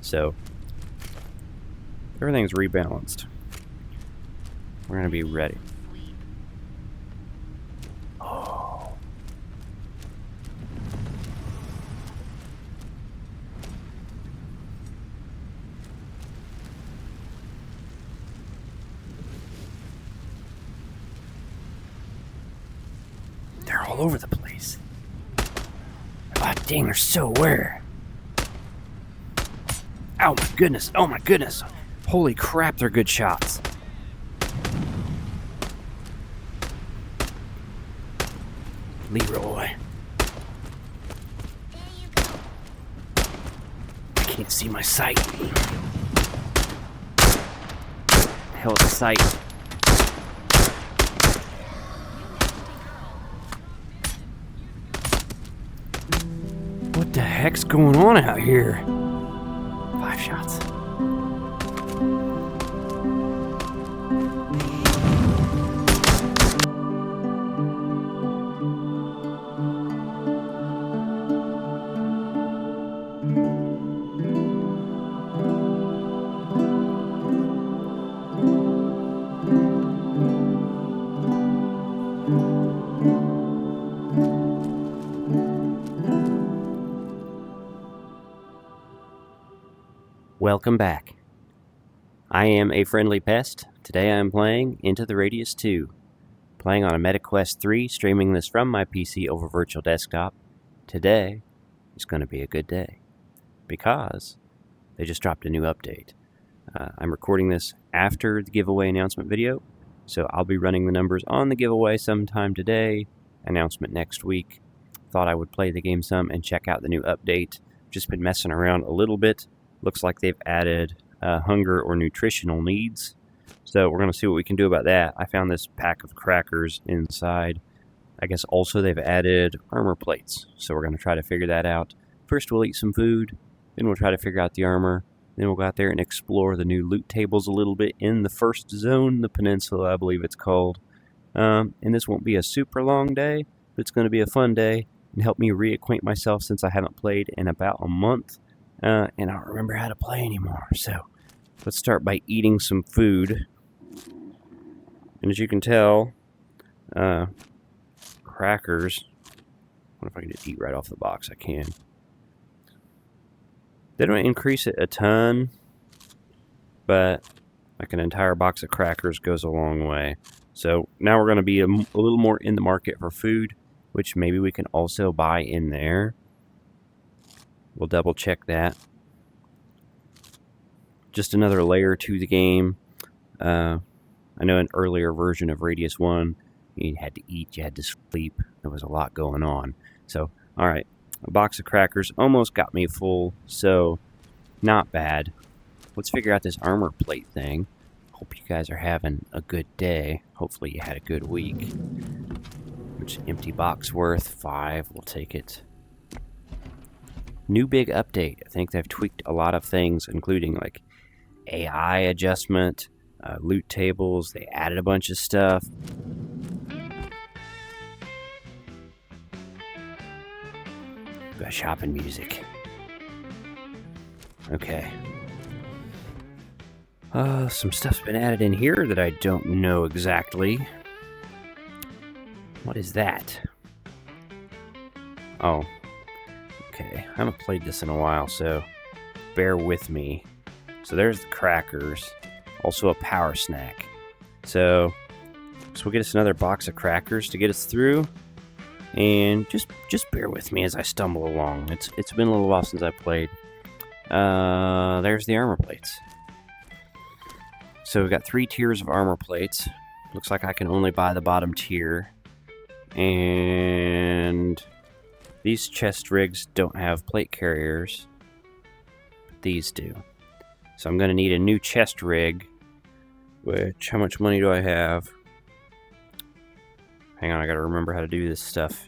So everything's rebalanced. We're going to be ready. Oh. They're all over the place. Ah, dang, they're so aware. Oh my goodness, oh my goodness. Holy crap, they're good shots. Leroy. I can't see my sight. Hell of a sight. What the heck's going on out here? 5 shots. Welcome back. I am a friendly pest. Today I am playing Into the Radius 2. Playing on a MetaQuest 3, streaming this from my PC over virtual desktop. Today is going to be a good day because they just dropped a new update. I'm recording this after the giveaway announcement video, so I'll be running the numbers on the giveaway sometime today, announcement next week. Thought I would play the game some and check out the new update. Just been messing around a little bit. Looks like they've added hunger or nutritional needs. So we're going to see what we can do about that. I found this pack of crackers inside. I guess also they've added armor plates. So we're going to try to figure that out. First we'll eat some food. Then we'll try to figure out the armor. Then we'll go out there and explore the new loot tables a little bit in the first zone, the peninsula I believe it's called. And this won't be a super long day, but it's going to be a fun day and help me reacquaint myself since I haven't played in about a month. And I don't remember how to play anymore. So let's start by eating some food. And as you can tell, crackers. What if I can just eat right off the box? I can. They don't increase it a ton, but like an entire box of crackers goes a long way. So now we're going to be a little more in the market for food, which maybe we can also buy in there. We'll double check that. Just another layer to the game. I know an earlier version of Radius 1, you had to eat, you had to sleep. There was a lot going on. So, alright. A box of crackers almost got me full, so not bad. Let's figure out this armor plate thing. Hope you guys are having a good day. Hopefully you had a good week. Which empty box worth 5. We'll take it. New big update. I think they've tweaked a lot of things, including like AI adjustment, loot tables. They added a bunch of stuff. Got shopping music. Okay. Some stuff's been added in here that I don't know exactly. What is that? Oh. Okay, I haven't played this in a while, so bear with me. So there's the crackers, also a power snack. So we'll get us another box of crackers to get us through, and just bear with me as I stumble along. It's been a little while since I played. There's the armor plates. So we've got 3 tiers of armor plates. Looks like I can only buy the bottom tier, and these chest rigs don't have plate carriers, but these do. So I'm going to need a new chest rig, which, how much money do I have? Hang on, I got to remember how to do this stuff.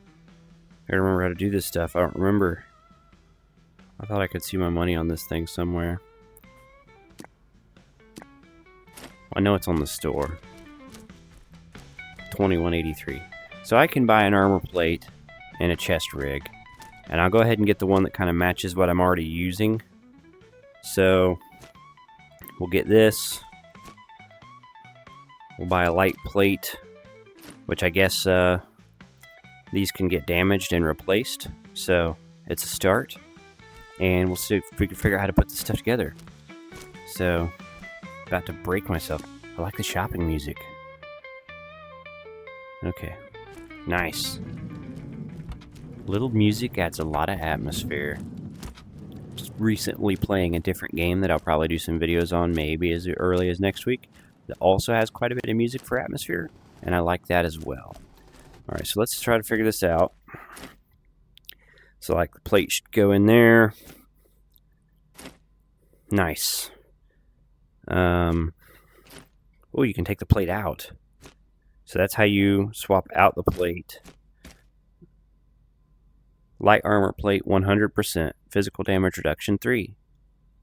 I don't remember. I thought I could see my money on this thing somewhere. I know it's on the store. $21.83. So I can buy an armor plate and a chest rig, and I'll go ahead and get the one that kind of matches what I'm already using. So we'll get this. We'll buy a light plate, which I guess these can get damaged and replaced. So it's a start. And we'll see if we can figure out how to put this stuff together. So, about to break myself. I like the shopping music. Okay, nice. Little music adds a lot of atmosphere. Just recently playing a different game that I'll probably do some videos on maybe as early as next week. That also has quite a bit of music for atmosphere, and I like that as well. Alright, so let's try to figure this out. So like the plate should go in there. Nice. Oh, you can take the plate out. So that's how you swap out the plate. Light armor plate 100%. Physical damage reduction 3.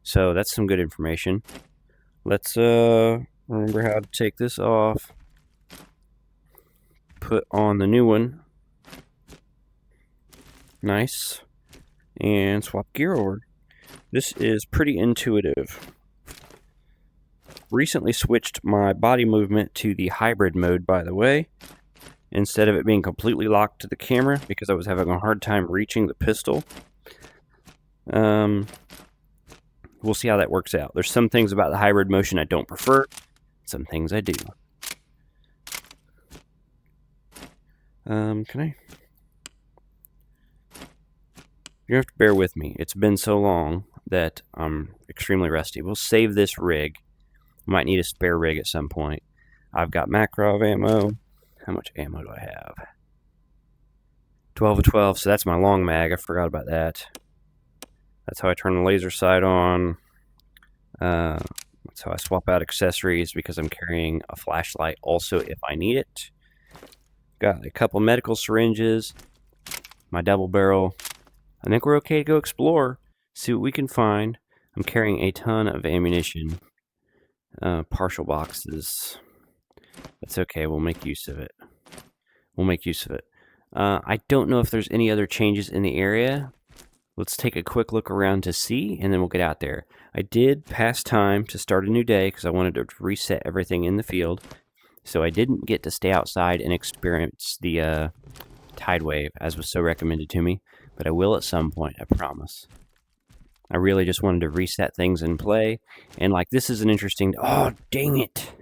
So that's some good information. Let's remember how to take this off. Put on the new one. Nice. And swap gear over. This is pretty intuitive. Recently switched my body movement to the hybrid mode, by the way, instead of it being completely locked to the camera because I was having a hard time reaching the pistol. We'll see how that works out. There's some things about the hybrid motion I don't prefer, some things I do. Can I? You have to bear with me. It's been so long that I'm extremely rusty. We'll save this rig. Might need a spare rig at some point. I've got Makarov ammo. How much ammo do I have? 12 of 12, so that's my long mag. I forgot about that. That's how I turn the laser sight on. That's how I swap out accessories because I'm carrying a flashlight also if I need it. Got a couple medical syringes. My double barrel. I think we're okay to go explore. See what we can find. I'm carrying a ton of ammunition. Partial boxes. That's okay, we'll make use of it. I don't know if there's any other changes in the area. Let's take a quick look around to see, and then we'll get out there. I did pass time to start a new day because I wanted to reset everything in the field. So I didn't get to stay outside and experience the tide wave, as was so recommended to me. But I will at some point, I promise. I really just wanted to reset things and play. And like, this is an interesting... Oh, dang it!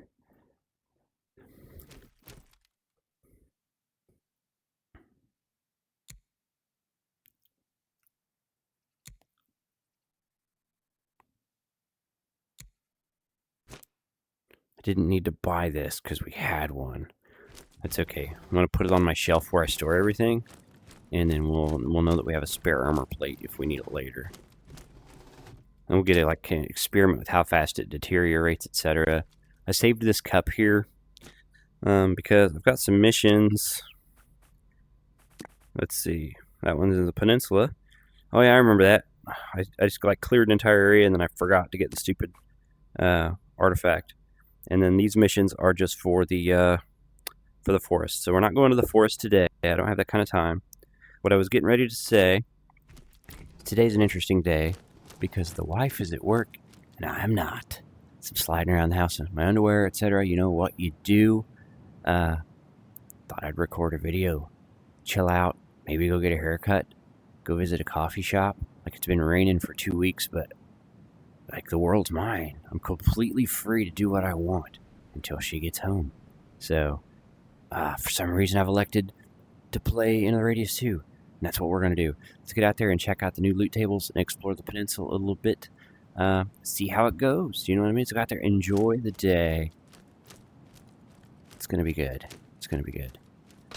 I didn't need to buy this because we had one. That's okay. I'm going to put it on my shelf where I store everything. And then we'll know that we have a spare armor plate if we need it later. And we'll get it, like, an experiment with how fast it deteriorates, etc. I saved this cup here because I've got some missions. Let's see. That one's in the peninsula. Oh yeah, I remember that. I just like cleared an entire area and then I forgot to get the stupid artifact. And then these missions are just for the forest. So we're not going to the forest today. I don't have that kind of time. What I was getting ready to say, today's an interesting day because the wife is at work and I'm not. So I'm sliding around the house in my underwear, etc. You know what you do. Thought I'd record a video. Chill out. Maybe go get a haircut. Go visit a coffee shop. Like, it's been raining for 2 weeks, but like, the world's mine. I'm completely free to do what I want until she gets home. So, for some reason I've elected to play Into the Radius 2. And that's what we're going to do. Let's get out there and check out the new loot tables and explore the peninsula a little bit. See how it goes. You know what I mean? So go out there, enjoy the day. It's going to be good. It's going to be good.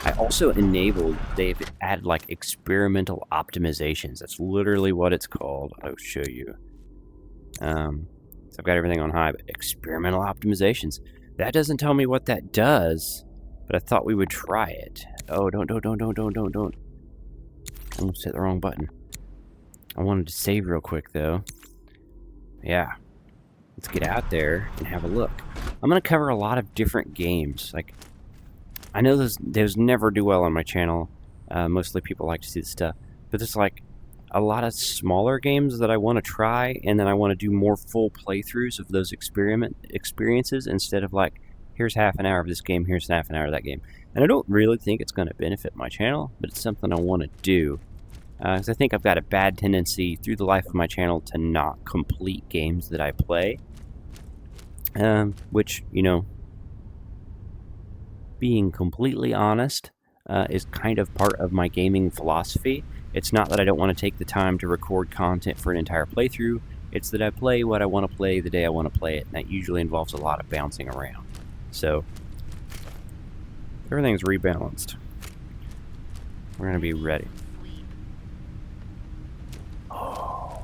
I also enabled, they've added like experimental optimizations. That's literally what it's called. I'll show you. So I've got everything on high, but experimental optimizations. That doesn't tell me what that does, but I thought we would try it. Oh, don't. Almost hit the wrong button. I wanted to save real quick, though. Yeah. Let's get out there and have a look. I'm going to cover a lot of different games. Like, I know those never do well on my channel. Mostly people like to see the stuff. But there's like a lot of smaller games that I want to try, and then I want to do more full playthroughs of those experiences instead of like, here's half an hour of this game, here's half an hour of that game. And I don't really think it's going to benefit my channel, but it's something I want to do. Because I think I've got a bad tendency through the life of my channel to not complete games that I play. Which, you know, being completely honest, is kind of part of my gaming philosophy. It's not that I don't want to take the time to record content for an entire playthrough. It's that I play what I want to play the day I want to play it, and that usually involves a lot of bouncing around. So, everything's rebalanced. We're going to be ready. Oh.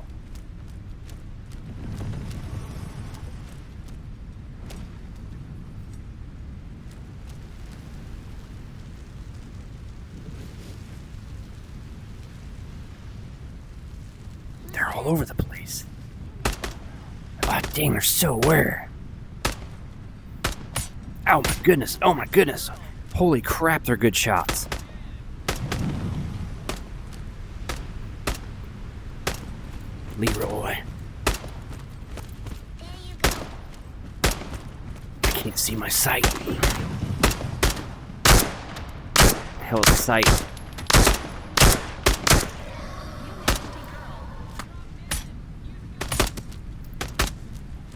They're all over the place. Oh, dang, they're so aware. Oh my goodness, oh my goodness. Holy crap, they're good shots. Leroy. I can't see my sight. Hell of a sight.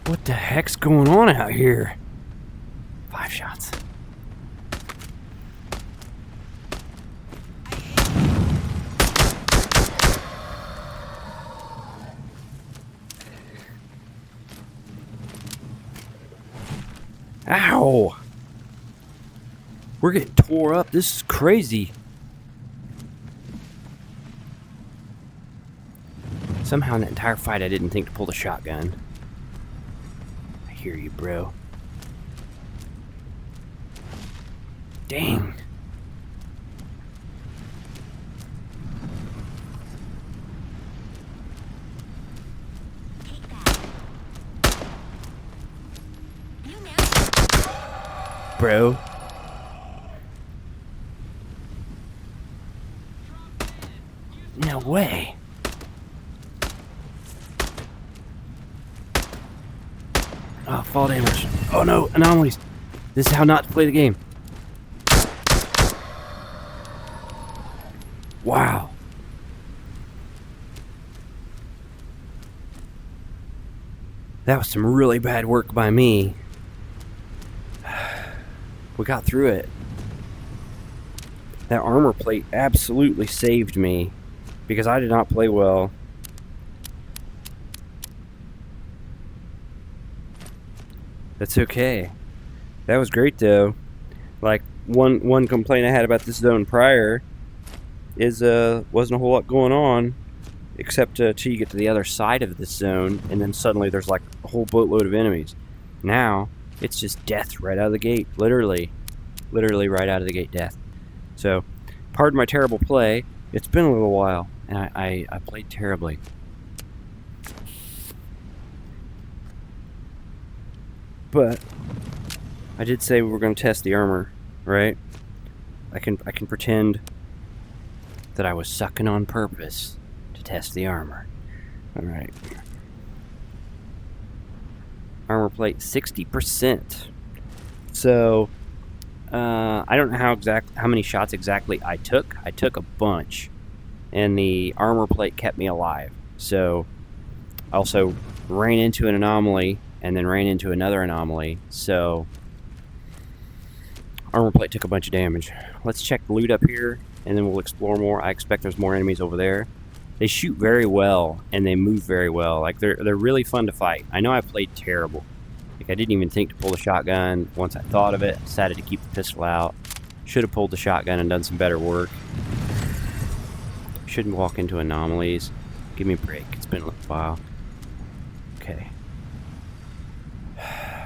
What the heck's going on out here? 5 shots. Ow! We're getting tore up. This is crazy. Somehow in that entire fight I didn't think to pull the shotgun. I hear you, bro. Dang. Bro. No way. Oh, fall damage. Oh no, anomalies. This is how not to play the game. Wow. That was some really bad work by me. We got through it. That armor plate absolutely saved me because I did not play well. That's okay. That was great though. Like one complaint I had about this zone prior is wasn't a whole lot going on except till you get to the other side of this zone, and then suddenly there's like a whole boatload of enemies. Now it's just death right out of the gate. Literally right out of the gate, death. So, pardon my terrible play. It's been a little while, and I played terribly. But I did say we were going to test the armor, right? I can pretend that I was sucking on purpose to test the armor. All right. Armor plate 60%. So I don't know how many shots exactly I took. I took a bunch, and the armor plate kept me alive. So I also ran into an anomaly and then ran into another anomaly. So armor plate took a bunch of damage. Let's check the loot up here, and then we'll explore more. I expect there's more enemies over there. They shoot very well, and they move very well. Like, they're really fun to fight. I know I played terrible. Like, I didn't even think to pull the shotgun. Once I thought of it, decided to keep the pistol out. Should have pulled the shotgun and done some better work. Shouldn't walk into anomalies. Give me a break. It's been a little while. Okay.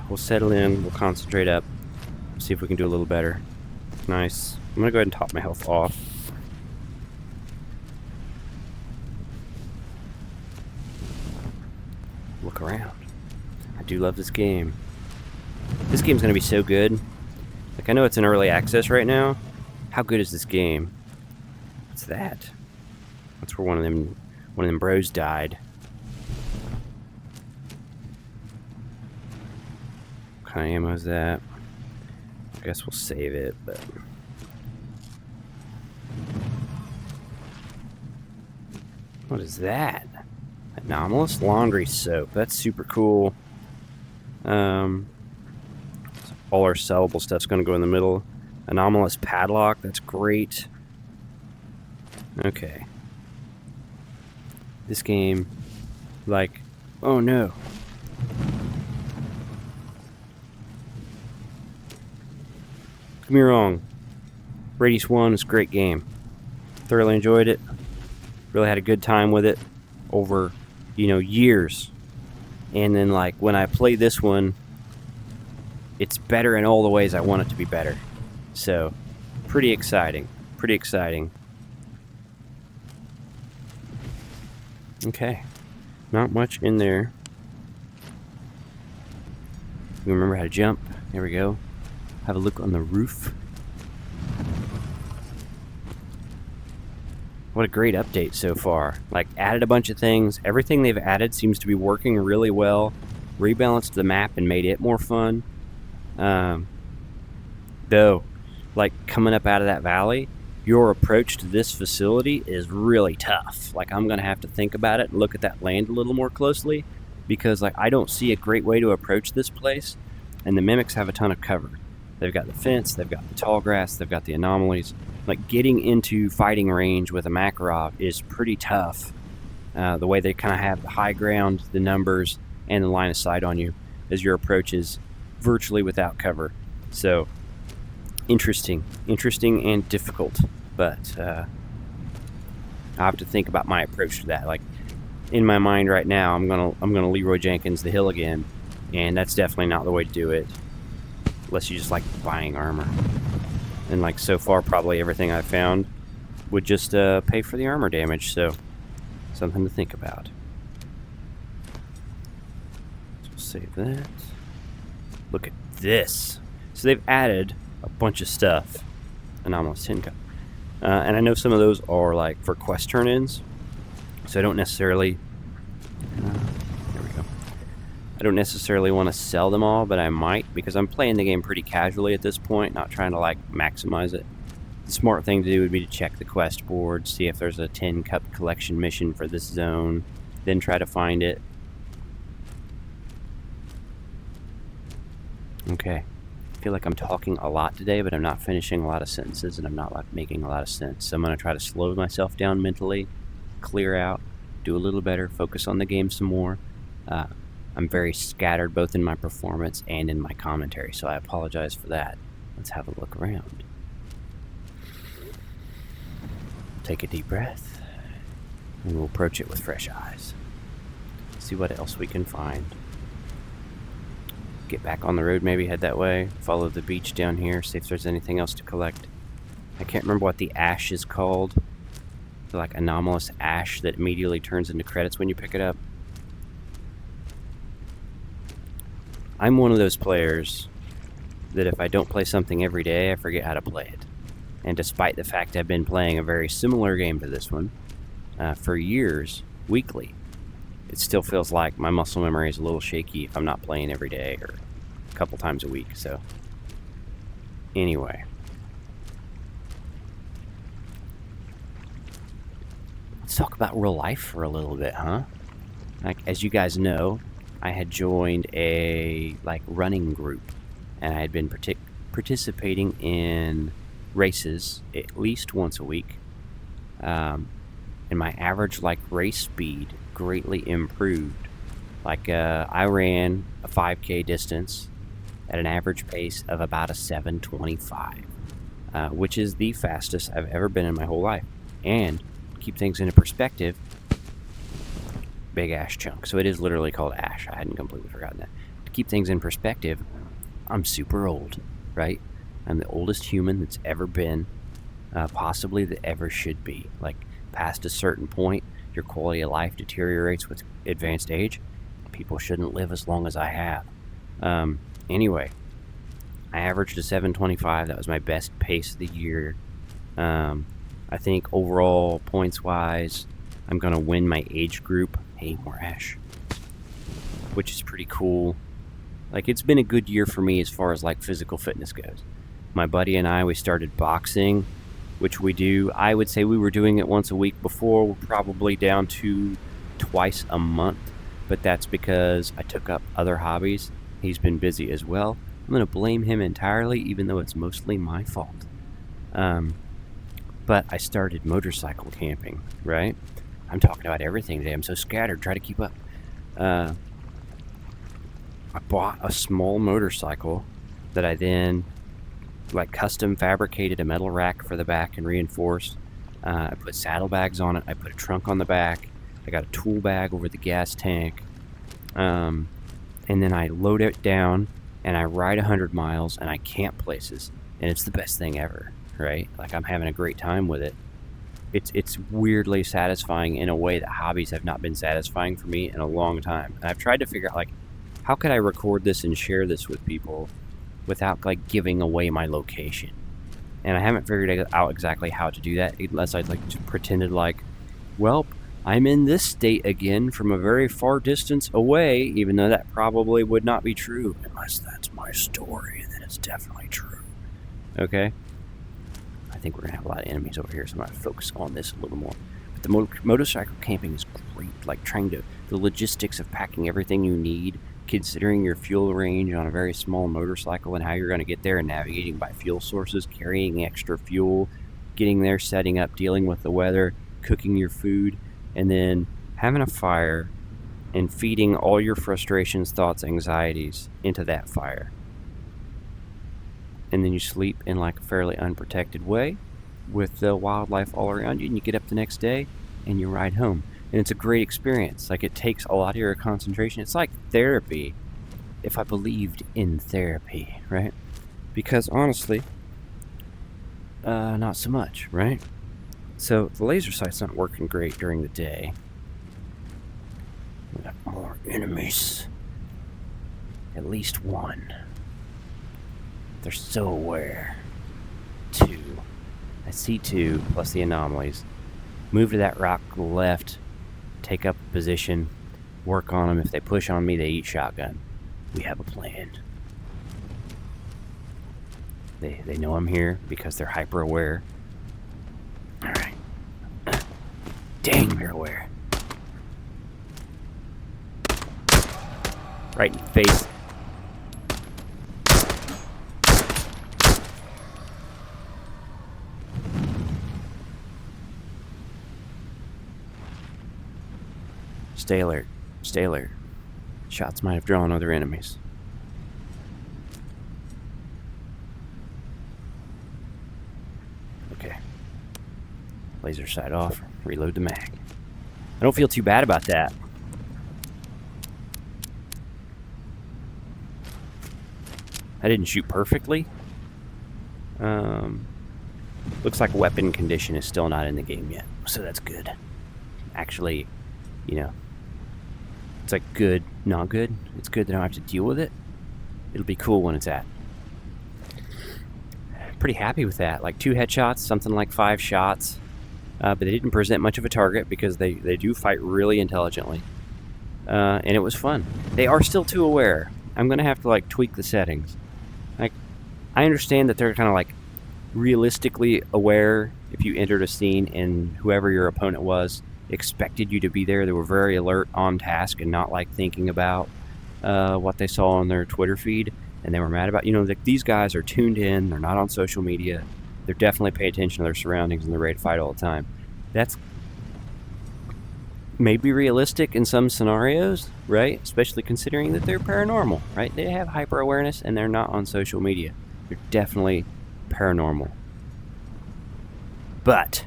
We'll settle in. We'll concentrate up. See if we can do a little better. Nice. I'm going to go ahead and top my health off. Look around. I do love this game. This game's going to be so good. Like, I know it's in early access right now. How good is this game? What's that? That's where one of One of them bros died. What kind of ammo is that? I guess we'll save it, but... What is that? Anomalous laundry soap. That's super cool. All our sellable stuff's going to go in the middle. Anomalous padlock. That's great. Okay. This game, like, oh no. Don't get me wrong. Radius 1 is a great game. Thoroughly enjoyed it. Really had a good time with it over, years. And then, like, when I play this one, it's better in all the ways I want it to be better. So, pretty exciting. Pretty exciting. Okay. Not much in there. You remember how to jump? There we go. Have a look on the roof. What a great update so far. Like, added a bunch of things. Everything they've added seems to be working really well. Rebalanced the map and made it more fun. Though, like, coming up out of that valley, your approach to this facility is really tough. Like, I'm going to have to think about it and look at that land a little more closely. Because, like, I don't see a great way to approach this place. And the mimics have a ton of cover. They've got the fence, they've got the tall grass, they've got the anomalies. Like, getting into fighting range with a Makarov is pretty tough. The way they kind of have the high ground, the numbers, and the line of sight on you as your approach is virtually without cover. So, interesting and difficult. But I have to think about my approach to that. Like, in my mind right now, I'm gonna Leroy Jenkins the hill again, and that's definitely not the way to do it. Unless you just like buying armor. And like so far, probably everything I've found would just pay for the armor damage, so something to think about. So we'll save that. Look at this. So they've added a bunch of stuff. Anomalous uncut. And I know some of those are like for quest turn-ins, so I don't necessarily... there we go. I don't necessarily want to sell them all, but I might, because I'm playing the game pretty casually at this point, not trying to like maximize it. The smart thing to do would be to check the quest board, see if there's a 10 cup collection mission for this zone, then try to find it. Okay. I feel like I'm talking a lot today, but I'm not finishing a lot of sentences, and I'm not like making a lot of sense. So I'm going to try to slow myself down mentally, clear out, do a little better, focus on the game some more. I'm very scattered both in my performance and in my commentary, so I apologize for that. Let's have a look around. Take a deep breath, and we'll approach it with fresh eyes. See what else we can find. Get back on the road, maybe head that way, follow the beach down here, see if there's anything else to collect. I can't remember what the ash is called. The like anomalous ash that immediately turns into credits when you pick it up. I'm one of those players that if I don't play something every day, I forget how to play it. And despite the fact I've been playing a very similar game to this one for years, weekly, it still feels like my muscle memory is a little shaky if I'm not playing every day or a couple times a week. So, anyway. Let's talk about real life for a little bit, huh? Like, as you guys know, I had joined a running group, and I had been participating in races at least once a week. And my average race speed greatly improved. I ran a 5K distance at an average pace of about a 7:25, which is the fastest I've ever been in my whole life. And keep things into perspective, big ash chunk. So it is literally called ash. I hadn't completely forgotten that. To keep things in perspective, I'm super old, right? I'm the oldest human that's ever been, possibly that ever should be. Like, past a certain point, your quality of life deteriorates with advanced age. People shouldn't live as long as I have. Anyway, I averaged a 7:25. That was my best pace of the year. I think overall, points-wise, I'm going to win my age group. Hey, more ash. Which is pretty cool. Like, it's been a good year for me as far as, like, physical fitness goes. My buddy and I, we started boxing, which we do. I would say we were doing it once a week before. We're probably down to twice a month. But that's because I took up other hobbies. He's been busy as well. I'm going to blame him entirely, even though it's mostly my fault. But I started motorcycle camping, right? I'm talking about everything today. I'm so scattered. Try to keep up. I bought a small motorcycle that I then like custom fabricated a metal rack for the back and reinforced. I put saddlebags on it. I put a trunk on the back. I got a tool bag over the gas tank. And then I load it down and I ride 100 miles and I camp places. And it's the best thing ever, right? Like, I'm having a great time with it. It's weirdly satisfying in a way that hobbies have not been satisfying for me in a long time. And I've tried to figure out, like, how could I record this and share this with people without, like, giving away my location? And I haven't figured out exactly how to do that, unless I'd like to pretended like, well, I'm in this state again from a very far distance away, even though that probably would not be true, unless that's my story, and then it's definitely true. Okay? I think we're going to have a lot of enemies over here, so I'm going to focus on this a little more. But the motorcycle camping is great, like the logistics of packing everything you need, considering your fuel range on a very small motorcycle and how you're going to get there and navigating by fuel sources, carrying extra fuel, getting there, setting up, dealing with the weather, cooking your food, and then having a fire and feeding all your frustrations, thoughts, anxieties into that fire. And then you sleep in like a fairly unprotected way with the wildlife all around you, and you get up the next day and you ride home. And it's a great experience. Like, it takes a lot of your concentration. It's like therapy, if I believed in therapy, right? Because honestly, not so much, right? So the laser sight's not working great during the day. We got more enemies. At least one. They're so aware. 2. I see 2, plus the anomalies. Move to that rock left. Take up a position. Work on them. If they push on me, they eat shotgun. We have a plan. They know I'm here because they're hyper aware. Alright. Dang, they're aware. Right in the face. Stay alert. Stay alert. Shots might have drawn other enemies. Okay. Laser sight off. Reload the mag. I don't feel too bad about that. I didn't shoot perfectly. Looks like weapon condition is still not in the game yet, so that's good. Actually, it's like good, not good. It's good that I don't have to deal with it. It'll be cool when it's at. Pretty happy with that. Like 2 headshots, something like 5 shots. But they didn't present much of a target because they do fight really intelligently. And it was fun. They are still too aware. I'm going to have to like tweak the settings. Like, I understand that they're kind of like realistically aware if you entered a scene and whoever your opponent was expected you to be there. They were very alert, on task, and not like thinking about what they saw on their Twitter feed and they were mad about. Like, these guys are tuned in. They're not on social media. They're definitely pay attention to their surroundings and they're ready to fight all the time. That's maybe realistic in some scenarios, right? Especially considering that they're paranormal, right? They have hyper awareness and they're not on social media. They're definitely paranormal. But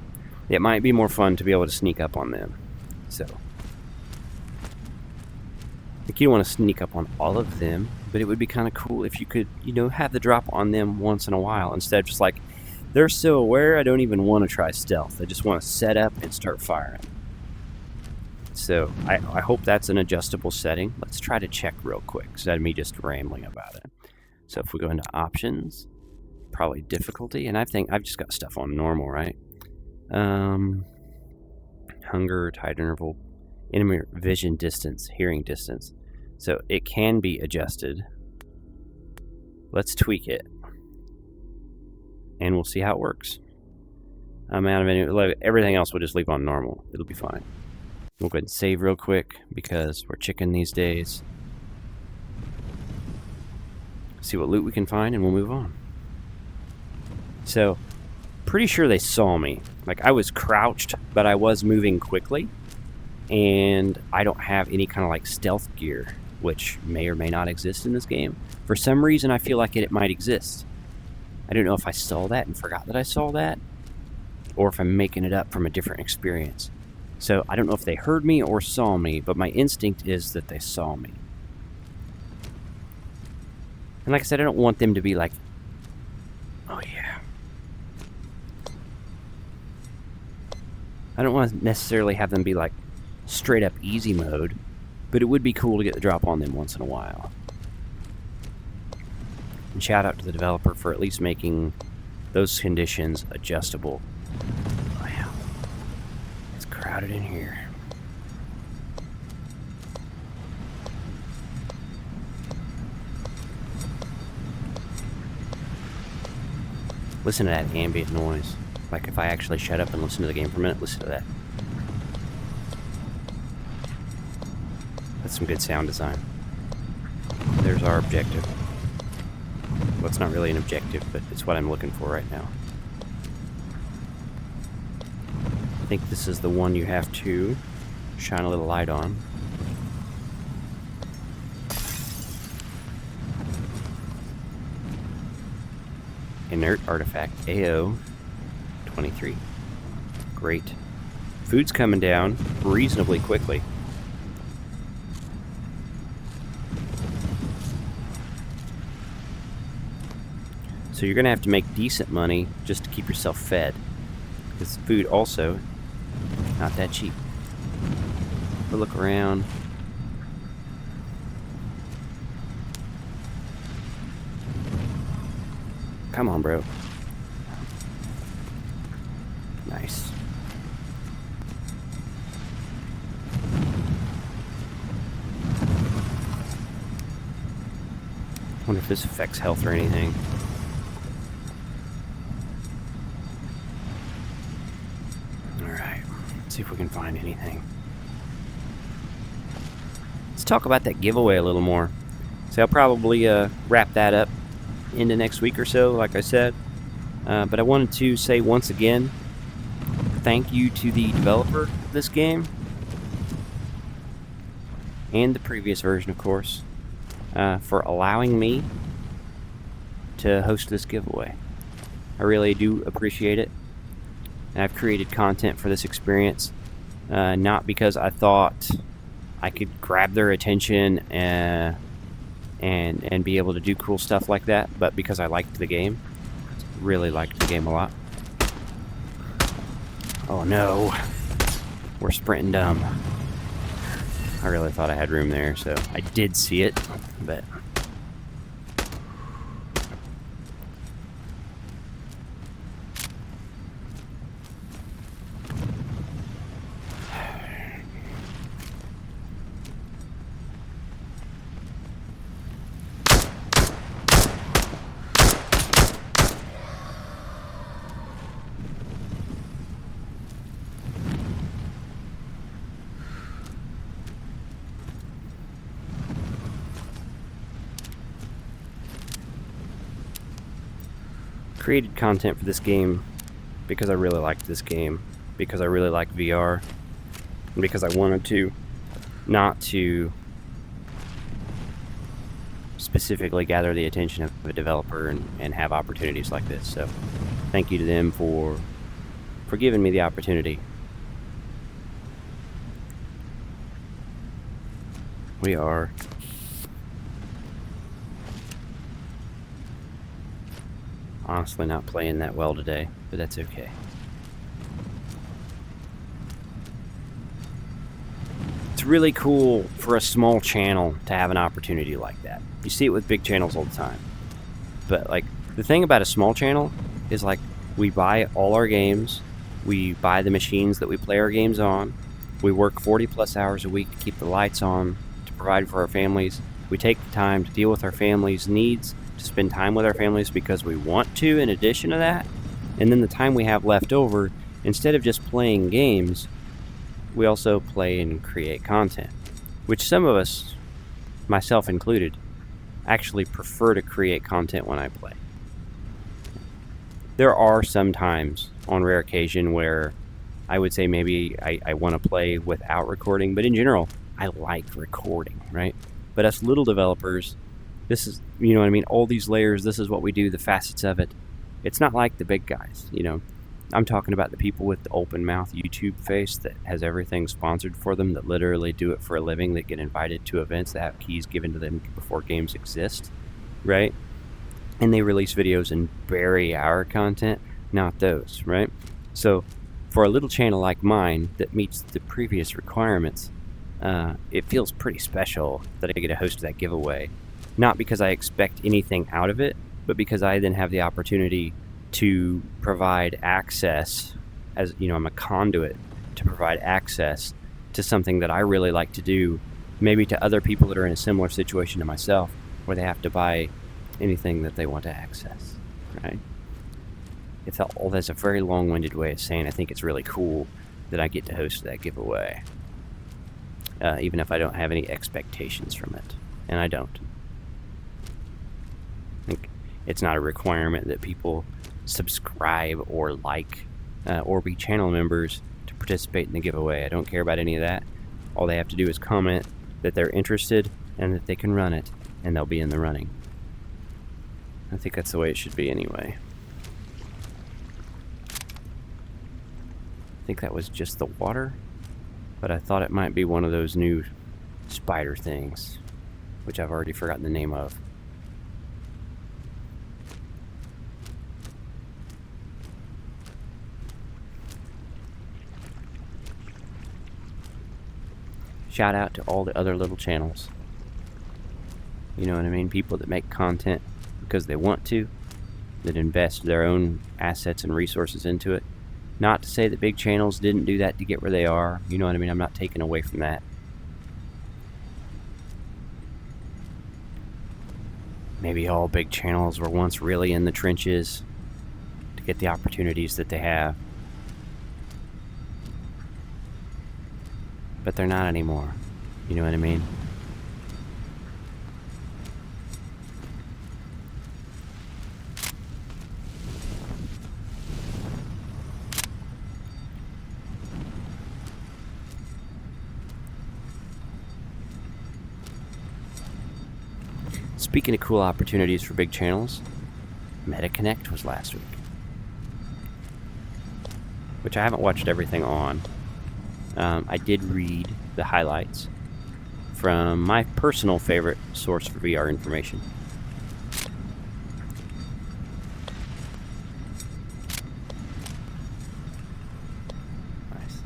it might be more fun to be able to sneak up on them. So, like, you don't want to sneak up on all of them, but it would be kind of cool if you could, have the drop on them once in a while instead of just like, they're so aware I don't even want to try stealth. I just want to set up and start firing. So I hope that's an adjustable setting. Let's try to check real quick instead of me just rambling about it. So if we go into options, probably difficulty, and I think I've just got stuff on normal, right? How hunger, tide interval, enemy vision distance, hearing distance. So it can be adjusted. Let's tweak it. And we'll see how it works. Amount of everything else we'll just leave on normal. It'll be fine. We'll go ahead and save real quick because we're chicken these days. See what loot we can find and we'll move on. So, pretty sure they saw me. Like, I was crouched, but I was moving quickly. And I don't have any kind of like stealth gear, which may or may not exist in this game. For some reason, I feel like it might exist. I don't know if I saw that and forgot that I saw that, or if I'm making it up from a different experience. So I don't know if they heard me or saw me, but my instinct is that they saw me. And like I said, I don't want them to be like, oh yeah. I don't want to necessarily have them be like straight up easy mode, but it would be cool to get the drop on them once in a while. And shout out to the developer for at least making those conditions adjustable. Wow. It's crowded in here. Listen to that ambient noise. Like if I actually shut up and listen to the game for a minute, listen to that. That's some good sound design. There's our objective. Well, it's not really an objective, but it's what I'm looking for right now. I think this is the one you have to shine a little light on. Inert artifact AO 23. Great. Food's coming down reasonably quickly. So you're going to have to make decent money just to keep yourself fed. Because food also not that cheap. We'll look around. Come on, bro. Nice. Wonder if this affects health or anything. Alright, let's see if we can find anything. Let's talk about that giveaway a little more. So I'll probably wrap that up into next week or so, like I said. But I wanted to say once again, thank you to the developer of this game. And the previous version, of course. For allowing me to host this giveaway. I really do appreciate it. And I've created content for this experience, not because I thought I could grab their attention and be able to do cool stuff like that, but because I liked the game. Really liked the game a lot. Oh no, we're sprinting dumb. I really thought I had room there, so I did see it, but created content for this game because I really liked this game, because I really like VR, and because I wanted to not to specifically gather the attention of a developer and have opportunities like this. So thank you to them for giving me the opportunity. We are honestly not playing that well today, but that's okay. It's really cool for a small channel to have an opportunity like that. You see it with big channels all the time. But like the thing about a small channel is like we buy all our games We buy the machines that we play our games on. We work 40 plus hours a week to keep the lights on, to provide for our families. We take the time to deal with our families' needs, to spend time with our families because we want to, in addition to that. And then the time we have left over, instead of just playing games, we also play and create content, which some of us, myself included, actually prefer to create content when I play. There are some times, on rare occasion, where I would say maybe I want to play without recording, but in general, I like recording, right? But us little developers, this is, you know what I mean, all these layers, this is what we do, the facets of it. It's not like the big guys, you know. I'm talking about the people with the open mouth YouTube face that has everything sponsored for them, that literally do it for a living, that get invited to events, that have keys given to them before games exist, right? And they release videos and bury our content, not those, right? So for a little channel like mine that meets the previous requirements, it feels pretty special that I get a host of that giveaway. Not because I expect anything out of it, but because I then have the opportunity to provide access, as you know, I'm a conduit to provide access to something that I really like to do, maybe to other people that are in a similar situation to myself, where they have to buy anything that they want to access, right? That's a very long-winded way of saying I think it's really cool that I get to host that giveaway, even if I don't have any expectations from it, and I don't. I think it's not a requirement that people subscribe or like or be channel members to participate in the giveaway. I don't care about any of that. All they have to do is comment that they're interested and that they can run it, and they'll be in the running. I think that's the way it should be anyway. I think that was just the water, but I thought it might be one of those new spider things, which I've already forgotten the name of. Shout out to all the other little channels. You know what I mean? People that make content because they want to, that invest their own assets and resources into it. Not to say that big channels didn't do that to get where they are. You know what I mean? I'm not taking away from that. Maybe all big channels were once really in the trenches to get the opportunities that they have. But they're not anymore. You know what I mean? Speaking of cool opportunities for big channels, MetaConnect was last week, which I haven't watched everything on. I did read the highlights from my personal favorite source for VR information. Nice.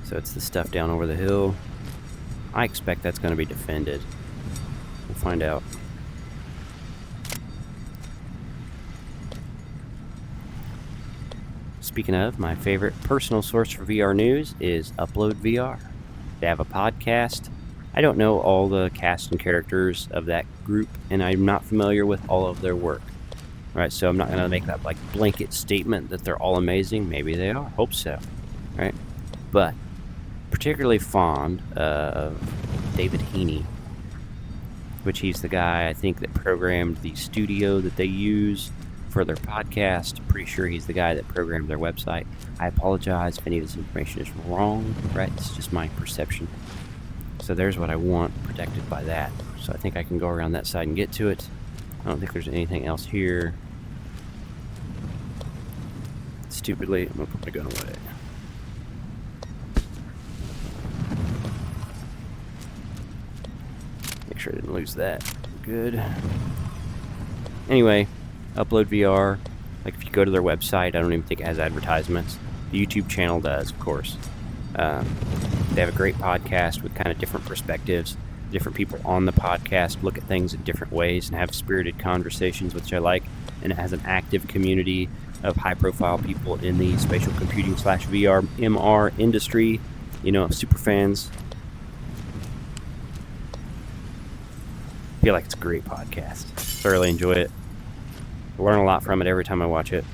So it's the stuff down over the hill. I expect that's going to be defended. We'll find out. Speaking of, my favorite personal source for VR news is Upload VR. They have a podcast. I don't know all the cast and characters of that group, and I'm not familiar with all of their work. Right, so I'm not going to make that like blanket statement that they're all amazing. Maybe they are. Hope so. Right? But particularly fond of David Heaney, which he's the guy, I think, that programmed the studio that they use for their podcast. Pretty sure he's the guy that programmed their website. I apologize if any of this information is wrong, right? It's just my perception. So there's what I want protected by that. So I think I can go around that side and get to it. I don't think there's anything else here. Stupidly, I'm going to put my gun away. Make sure I didn't lose that. Good. Anyway, Upload VR. Like, if you go to their website, I don't even think it has advertisements. The YouTube channel does, of course. They have a great podcast with kind of different perspectives. Different people on the podcast look at things in different ways and have spirited conversations, which I like. and it has an active community of high-profile people in the spatial computing / VR MR industry. Super fans. I feel like it's a great podcast. Thoroughly enjoy it. I learn a lot from it every time I watch it.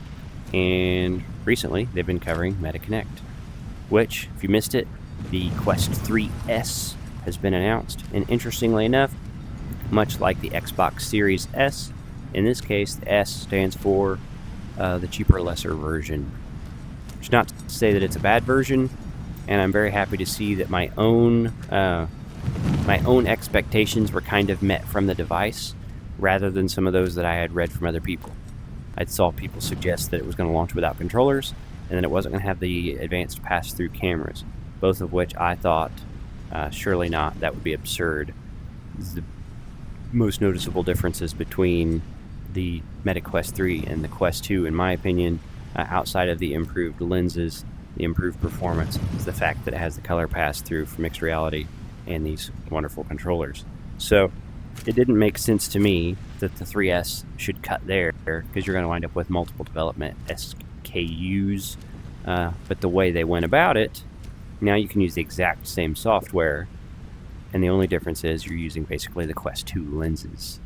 And recently, they've been covering MetaConnect, which, if you missed it, the Quest 3S has been announced. And interestingly enough, much like the Xbox Series S, in this case, the S stands for the cheaper, lesser version. Which is not to say that it's a bad version, and I'm very happy to see that my own expectations were kind of met from the device, rather than some of those that I had read from other people. I saw people suggest that it was going to launch without controllers, and that it wasn't going to have the advanced pass-through cameras, both of which I thought, surely not, that would be absurd. The most noticeable differences between the Meta Quest 3 and the Quest 2, in my opinion, outside of the improved lenses, the improved performance, is the fact that it has the color pass-through for mixed reality and these wonderful controllers. So it didn't make sense to me that the 3S should cut there, because you're going to wind up with multiple development SKUs. But the way they went about it, now you can use the exact same software, and the only difference is you're using basically the Quest 2 lenses.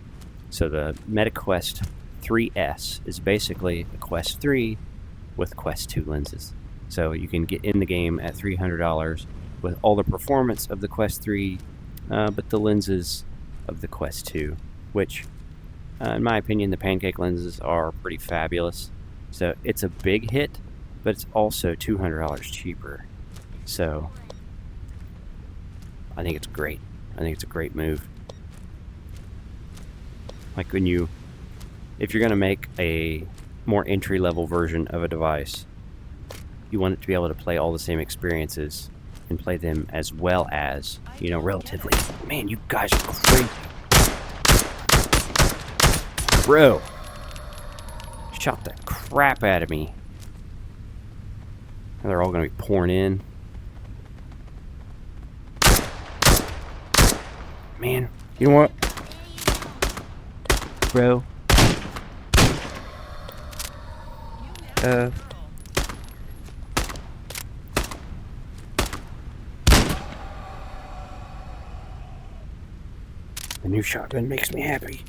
So the Meta Quest 3S is basically the Quest 3 with Quest 2 lenses. So you can get in the game at $300 with all the performance of the Quest 3, but the lenses of the Quest 2, which, in my opinion, the pancake lenses are pretty fabulous. So it's a big hit, but it's also $200 cheaper. So I think it's great. I think it's a great move. Like if you're going to make a more entry-level version of a device, you want it to be able to play all the same experiences and play them as well as, relatively. Man, you guys are crazy. Bro. Shot the crap out of me. They're all going to be pouring in. Man, you know what? Bro. The new shotgun makes me happy.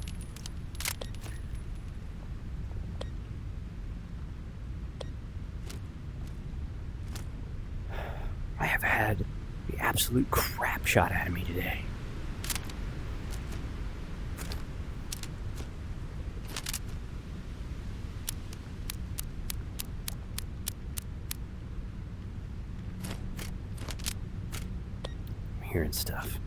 I have had the absolute crap shot out of me today. I'm hearing stuff.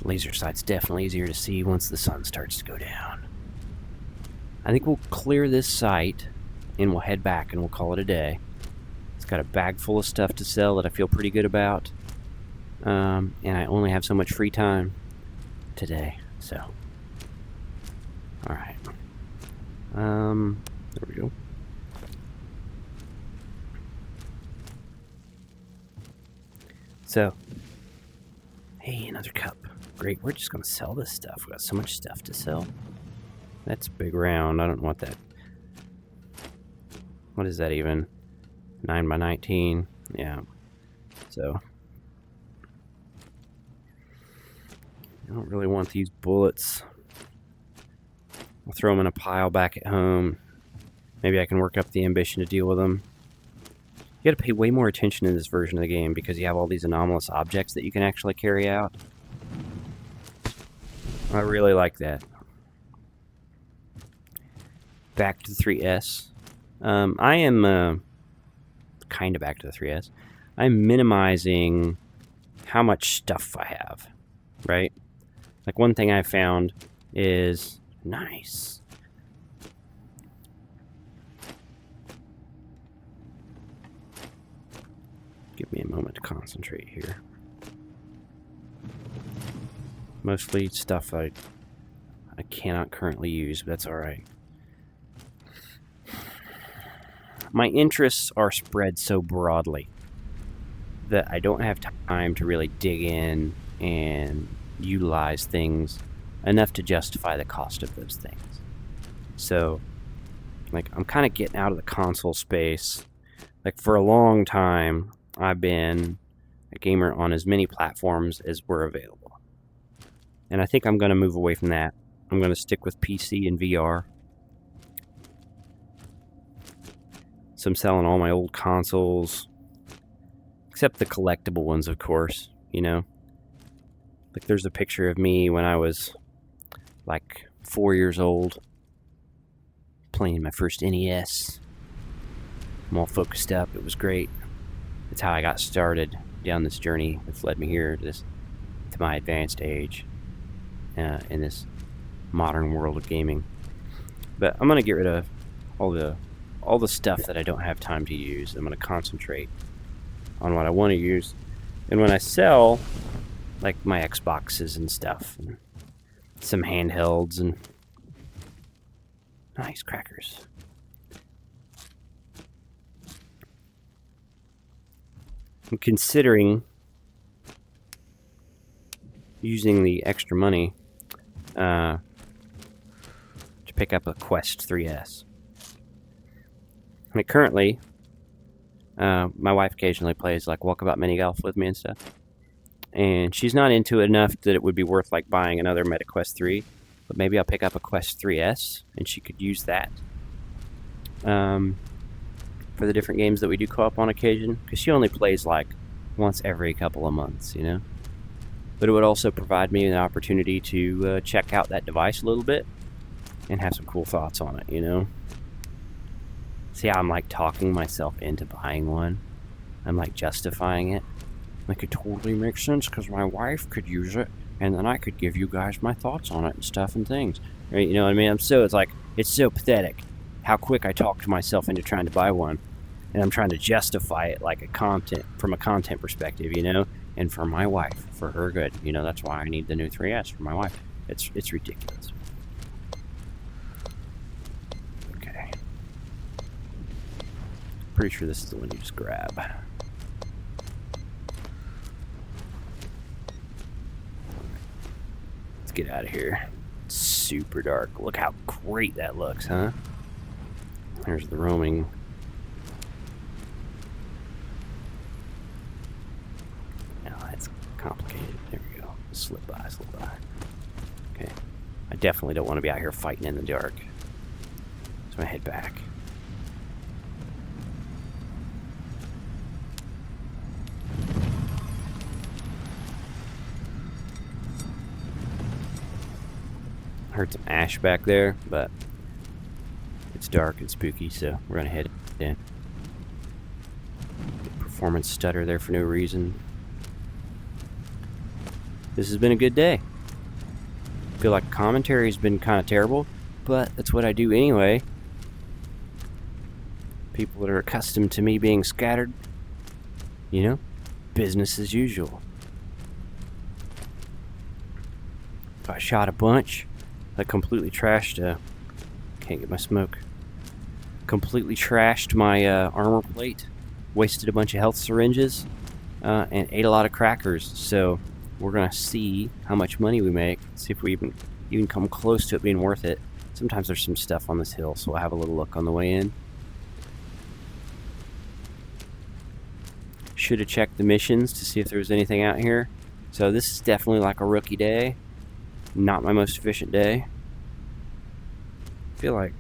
Laser sight's definitely easier to see once the sun starts to go down. I think we'll clear this site and we'll head back and we'll call it a day. It's got a bag full of stuff to sell that I feel pretty good about. And I only have so much free time today, so. Alright. There we go. So. Hey, another cup. Great, we're just going to sell this stuff. We've got so much stuff to sell. That's big round. I don't want that. What is that even? 9 by 19. Yeah. So. I don't really want these bullets. I'll throw them in a pile back at home. Maybe I can work up the ambition to deal with them. You gotta pay way more attention in this version of the game because you have all these anomalous objects that you can actually carry out. I really like that. Back to the 3S. I am kind of back to the 3S. I'm minimizing how much stuff I have, right? Like one thing I found is nice. Give me a moment to concentrate here. Mostly stuff I cannot currently use, but that's alright. My interests are spread so broadly that I don't have time to really dig in and utilize things enough to justify the cost of those things. So, like, I'm kind of getting out of the console space. Like, for a long time, I've been a gamer on as many platforms as were available. And I think I'm going to move away from that. I'm going to stick with PC and VR. So I'm selling all my old consoles, except the collectible ones, of course, you know. Like, there's a picture of me when I was like 4 years old, playing my first NES. I'm all focused up. It was great. That's how I got started down this journey that's led me here to my advanced age in this modern world of gaming. But I'm gonna get rid of all the stuff that I don't have time to use. I'm gonna concentrate on what I want to use. And when I sell, like, my Xboxes and stuff, and some handhelds and nice crackers. I'm considering using the extra money to pick up a Quest 3S. I mean, currently, my wife occasionally plays like Walkabout Mini Golf with me and stuff, and she's not into it enough that it would be worth like buying another MetaQuest 3. But maybe I'll pick up a Quest 3S, and she could use that for the different games that we do co-op on occasion, because she only plays like once every couple of months, you know. But it would also provide me an opportunity to check out that device a little bit and have some cool thoughts on it, you know. See how I'm like talking myself into buying one? I'm like justifying it. Like, it totally makes sense because my wife could use it, and then I could give you guys my thoughts on it and stuff and things. Right? You know what I mean? It's so pathetic how quick I talk to myself into trying to buy one. And I'm trying to justify it like from a content perspective, you know? And for my wife, for her good. You know, that's why I need the new 3S for my wife. It's ridiculous. Okay. Pretty sure this is the one you just grab. Let's get out of here. It's super dark. Look how great that looks, huh? There's the roaming. Now that's complicated. There we go. Slip by. Okay. I definitely don't want to be out here fighting in the dark. So I head back. Heard some ash back there, but it's dark and spooky, so we're gonna head in. Performance stutter there for no reason. This has been a good day. I feel like commentary's been kind of terrible, but that's what I do anyway. People that are accustomed to me being scattered, you know, business as usual. If I shot a bunch, I completely trashed, can't get my smoke. Completely trashed my armor plate, wasted a bunch of health syringes, and ate a lot of crackers. So we're gonna see how much money we make, see if we even come close to it being worth it. Sometimes there's some stuff on this hill, so we'll have a little look on the way in. Should have checked the missions to see if there was anything out here. So this is definitely like a rookie day. Not my most efficient day. I feel like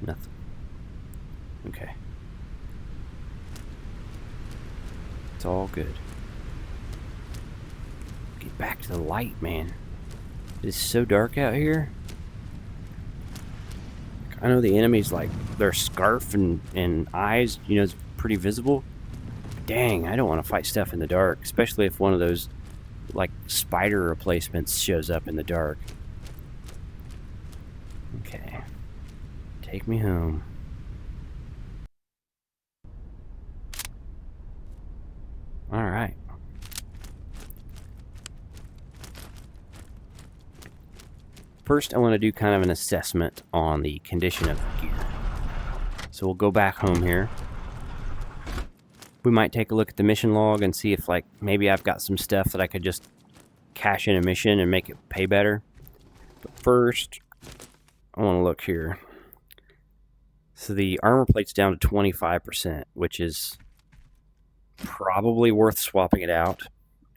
nothing. Okay. It's all good. Get back to the light, man. It's so dark out here. I know the enemies, like, their scarf and eyes, you know, it's pretty visible. Dang, I don't want to fight stuff in the dark, especially if one of those, like, spider replacements shows up in the dark. Okay. Take me home. Alright. First, I want to do kind of an assessment on the condition of the gear. So we'll go back home here. We might take a look at the mission log and see if, like, maybe I've got some stuff that I could just cash in a mission and make it pay better. But first, I want to look here. So the armor plate's down to 25%, which is probably worth swapping it out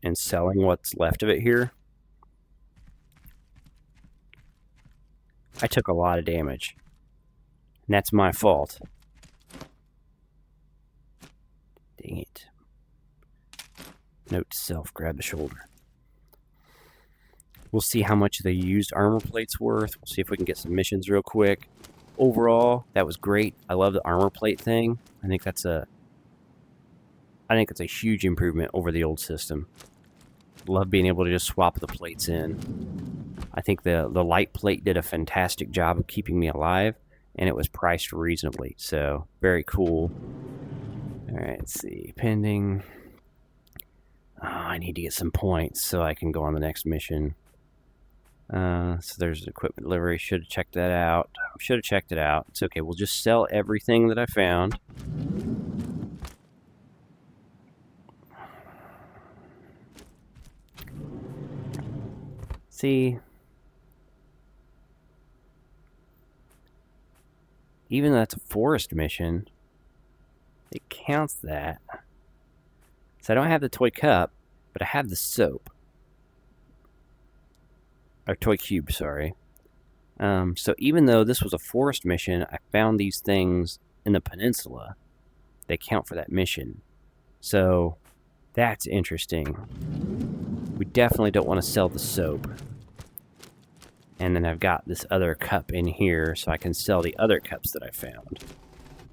and selling what's left of it here. I took a lot of damage, and that's my fault. Dang it. Note to self, grab the shoulder. We'll see how much the used armor plate's worth. We'll see if we can get some missions real quick. Overall, that was great. I love the armor plate thing. I think that's a huge improvement over the old system. Love being able to just swap the plates in. I think the light plate did a fantastic job of keeping me alive, and it was priced reasonably, so very cool. Alright, let's see. Pending. Oh, I need to get some points so I can go on the next mission. So there's an equipment delivery. Should have checked that out. Should have checked it out. It's okay. We'll just sell everything that I found. See, even though that's a forest mission, it counts that. So I don't have the toy cup, but I have the soap. Or toy cube, sorry. So even though this was a forest mission, I found these things in the peninsula. They count for that mission. So that's interesting. We definitely don't want to sell the soap. And then I've got this other cup in here, so I can sell the other cups that I found.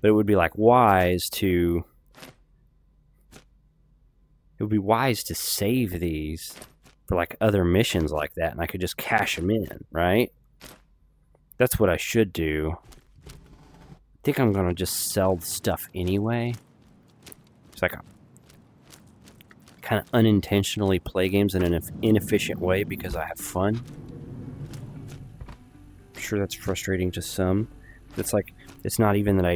But it would be like wise to... It would be wise to save these for like other missions like that, and I could just cash them in, right? That's what I should do. I think I'm gonna just sell the stuff anyway. It's like I kind of unintentionally play games in an inefficient way because I have fun. I'm sure that's frustrating to some. It's like, it's not even that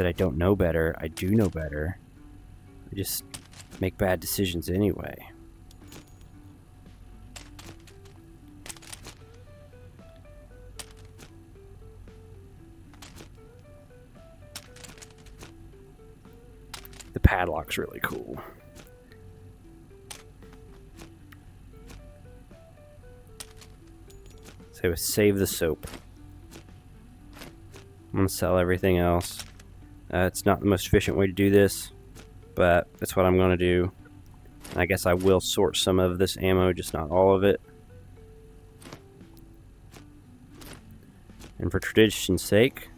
I don't know better. I do know better. I just make bad decisions anyway. The padlock's really cool. So save the soap. I'm going to sell everything else. It's not the most efficient way to do this, but that's what I'm going to do. I guess I will sort some of this ammo, just not all of it. And for tradition's sake,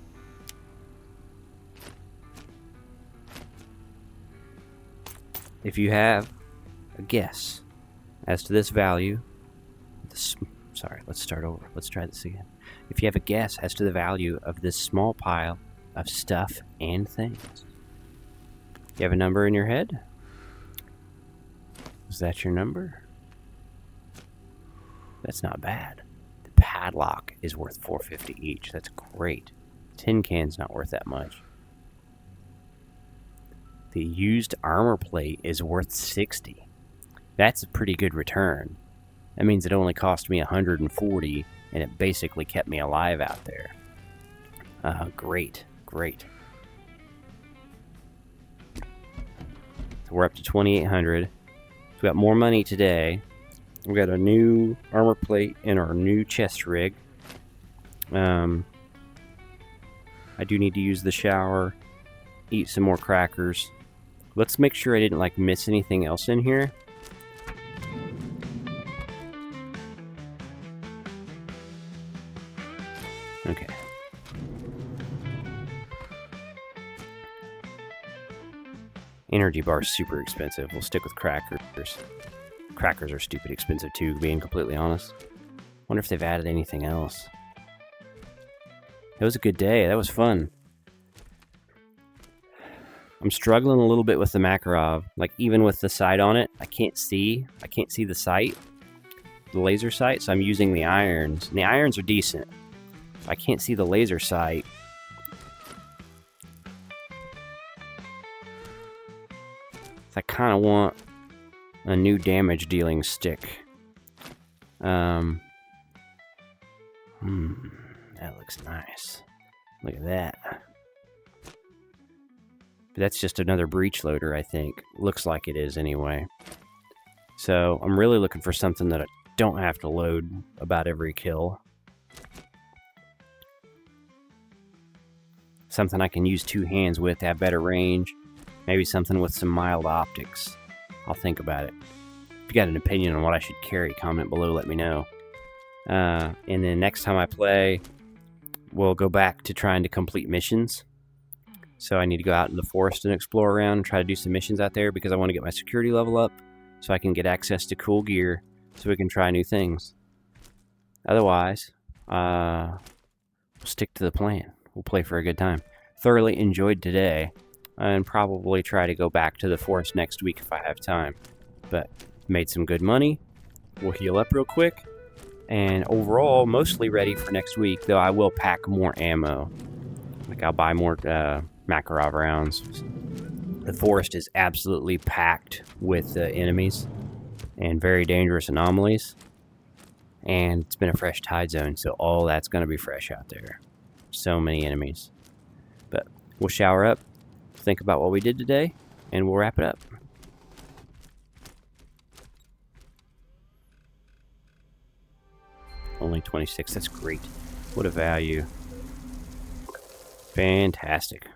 if you have a guess as to this value, sorry, let's start over. Let's try this again. If you have a guess as to the value of this small pile of stuff and things, you have a number in your head? Is that your number? That's not bad. The padlock is worth $4.50 each. That's great. Tin can's not worth that much. The used armor plate is worth $60. That's a pretty good return. That means it only cost me $140, and it basically kept me alive out there. Great. So we're up to 2,800. We got more money today. We got a new armor plate in our new chest rig. I do need to use the shower, eat some more crackers. Let's make sure I didn't miss anything else in here. Okay. Energy bar is super expensive. We'll stick with crackers. Crackers are stupid expensive too, being completely honest. Wonder if they've added anything else. It was a good day. That was fun. I'm struggling a little bit with the Makarov. Even with the sight on it, I can't see the sight, the laser sight, so I'm using the irons. And the irons are decent. I can't see the laser sight. I kind of want a new damage dealing stick. That looks nice. Look at that. But that's just another breech loader, I think. Looks like it is anyway. So I'm really looking for something that I don't have to load about every kill. Something I can use two hands with, have better range. Maybe something with some mild optics. I'll think about it. If you got an opinion on what I should carry, comment below, let me know. And then next time I play, we'll go back to trying to complete missions. So I need to go out in the forest and explore around and try to do some missions out there because I want to get my security level up so I can get access to cool gear so we can try new things. Otherwise, we'll stick to the plan. We'll play for a good time. Thoroughly enjoyed today and probably try to go back to the forest next week if I have time. But made some good money. We'll heal up real quick. And overall, mostly ready for next week, though I will pack more ammo. Like I'll buy more Makarov rounds. The forest is absolutely packed with enemies and very dangerous anomalies. And it's been a fresh tide zone, so all that's going to be fresh out there. So many enemies. But we'll shower up, think about what we did today, and we'll wrap it up. Only 26, that's great. What a value. Fantastic.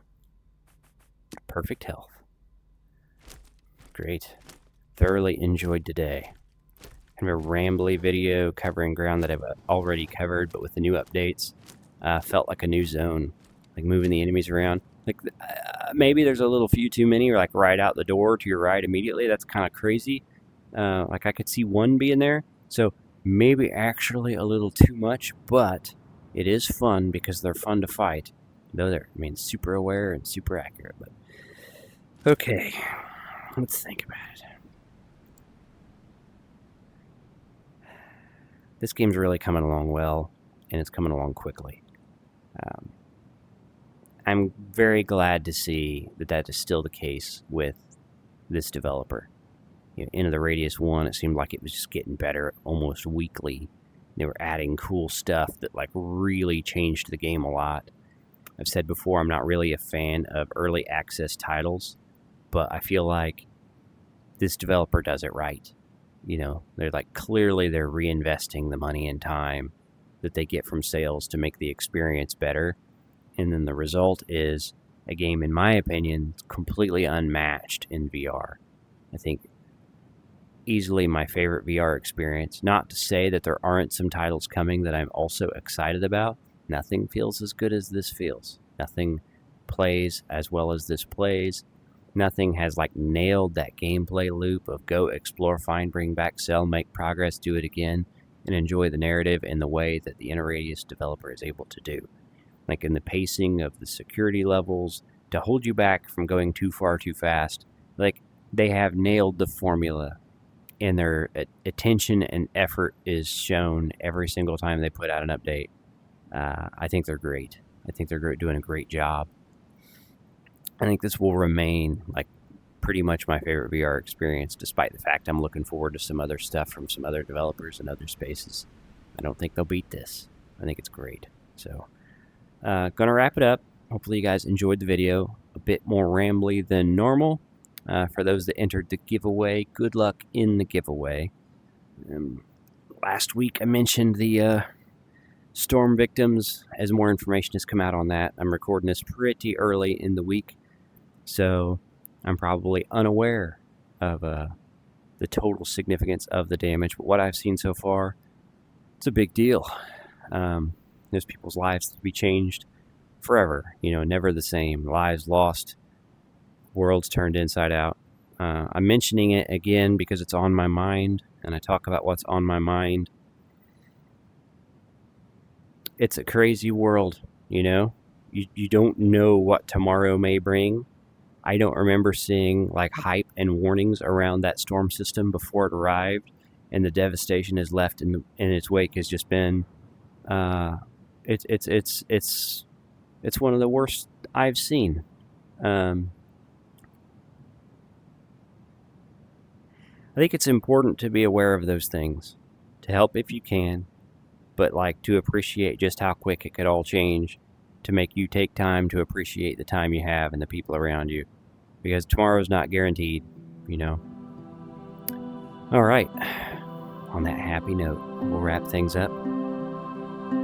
Perfect health. Great. Thoroughly enjoyed today. Kind of a rambly video covering ground that I've already covered, but with the new updates, felt like a new zone. Like moving the enemies around. Like maybe there's a little few too many, or like right out the door to your right immediately. That's kind of crazy. Like I could see one being there. So maybe actually a little too much, but it is fun because they're fun to fight. Though they're, super aware and super accurate. But okay, let's think about it. This game's really coming along well, and it's coming along quickly. I'm very glad to see that that is still the case with this developer. Into the Radius 1, it seemed like it was just getting better almost weekly. They were adding cool stuff that like really changed the game a lot. I've said before, I'm not really a fan of early access titles, but I feel like this developer does it right. They're like, clearly they're reinvesting the money and time that they get from sales to make the experience better. And then the result is a game, in my opinion, completely unmatched in VR. I think easily my favorite VR experience. Not to say that there aren't some titles coming that I'm also excited about. Nothing feels as good as this feels. Nothing plays as well as this plays. Nothing has like nailed that gameplay loop of go, explore, find, bring back, sell, make progress, do it again, and enjoy the narrative in the way that the InterRadius developer is able to do. Like in the pacing of the security levels, to hold you back from going too far too fast. Like they have nailed the formula, and their attention and effort is shown every single time they put out an update. I think they're great. I think they're doing a great job. I think this will remain like pretty much my favorite VR experience, despite the fact I'm looking forward to some other stuff from some other developers in other spaces. I don't think they'll beat this. I think it's great. So, gonna wrap it up. Hopefully you guys enjoyed the video. A bit more rambly than normal. For those that entered the giveaway, good luck in the giveaway. Last week I mentioned the storm victims. As more information has come out on that, I'm recording this pretty early in the week, so I'm probably unaware of the total significance of the damage. But what I've seen so far, it's a big deal. There's people's lives to be changed forever. Never the same. Lives lost. Worlds turned inside out. I'm mentioning it again because it's on my mind, and I talk about what's on my mind. It's a crazy world, You don't know what tomorrow may bring. I don't remember seeing like hype and warnings around that storm system before it arrived, and the devastation is left in its wake has just been, it's one of the worst I've seen. think it's important to be aware of those things, to help if you can, but to appreciate just how quick it could all change, to make you take time to appreciate the time you have and the people around you, because tomorrow's not guaranteed, All right, on that happy note, we'll wrap things up.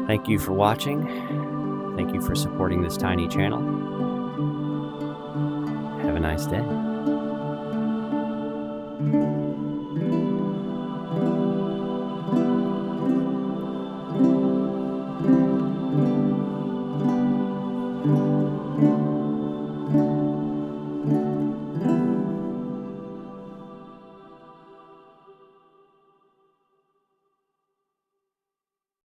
Thank you for watching. Thank you for supporting this tiny channel. Have a nice day.